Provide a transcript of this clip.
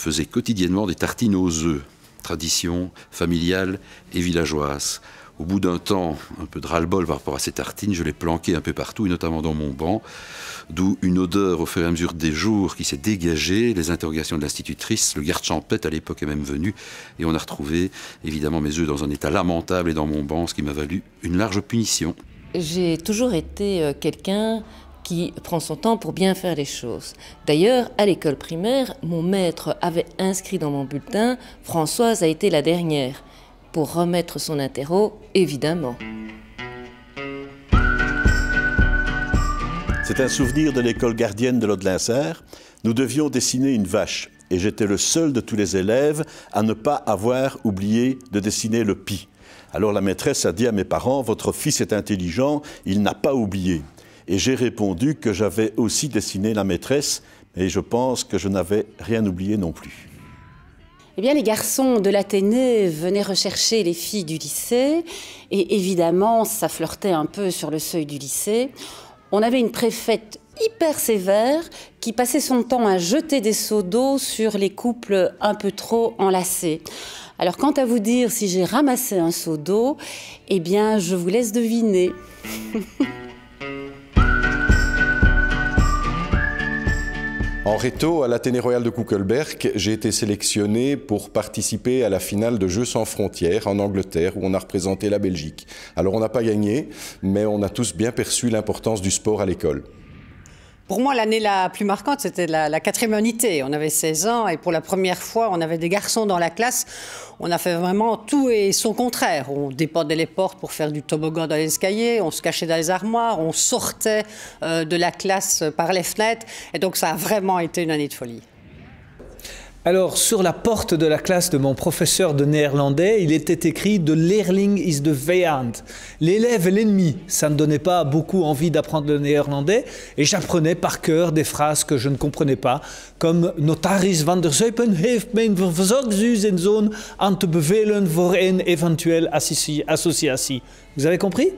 faisais quotidiennement des tartines aux œufs, tradition familiale et villageoise. Au bout d'un temps, un peu de ras-le-bol par rapport à ces tartines, je les planquais un peu partout, et notamment dans mon banc, d'où une odeur au fur et à mesure des jours qui s'est dégagée, les interrogations de l'institutrice, le garde champêtre à l'époque est même venu, et on a retrouvé évidemment mes œufs dans un état lamentable et dans mon banc, ce qui m'a valu une large punition. J'ai toujours été quelqu'un qui prend son temps pour bien faire les choses. D'ailleurs, à l'école primaire, mon maître avait inscrit dans mon bulletin « Françoise a été la dernière », pour remettre son interro, évidemment. C'est un souvenir de l'école gardienne de l'Aude-Linsert. Nous devions dessiner une vache et j'étais le seul de tous les élèves à ne pas avoir oublié de dessiner le pie. Alors la maîtresse a dit à mes parents « Votre fils est intelligent, il n'a pas oublié ». Et j'ai répondu que j'avais aussi dessiné la maîtresse et je pense que je n'avais rien oublié non plus. Eh bien, les garçons de l'Athénée venaient rechercher les filles du lycée et évidemment, ça flirtait un peu sur le seuil du lycée. On avait une préfète hyper sévère qui passait son temps à jeter des seaux d'eau sur les couples un peu trop enlacés. Alors, quant à vous dire si j'ai ramassé un seau d'eau, eh bien, je vous laisse deviner. En réto, à l'Athénée Royal de Koekelberg, j'ai été sélectionné pour participer à la finale de Jeux sans frontières en Angleterre, où on a représenté la Belgique. Alors on n'a pas gagné, mais on a tous bien perçu l'importance du sport à l'école. Pour moi, l'année la plus marquante, c'était la 4e unité. On avait 16 ans et pour la première fois, on avait des garçons dans la classe. On a fait vraiment tout et son contraire. On dépendait les portes pour faire du toboggan dans l'escalier, on se cachait dans les armoires, on sortait de la classe par les fenêtres. Et donc, ça a vraiment été une année de folie. Alors, sur la porte de la classe de mon professeur de néerlandais, il était écrit « The leerling is the vijand ». L'élève est l'ennemi. Ça ne donnait pas beaucoup envie d'apprendre le néerlandais et j'apprenais par cœur des phrases que je ne comprenais pas, comme « Notaris van der Zuypen heeft mijn verzoekzus en zoon aan te bevelen voor een eventuele associatie ». Vous avez compris ?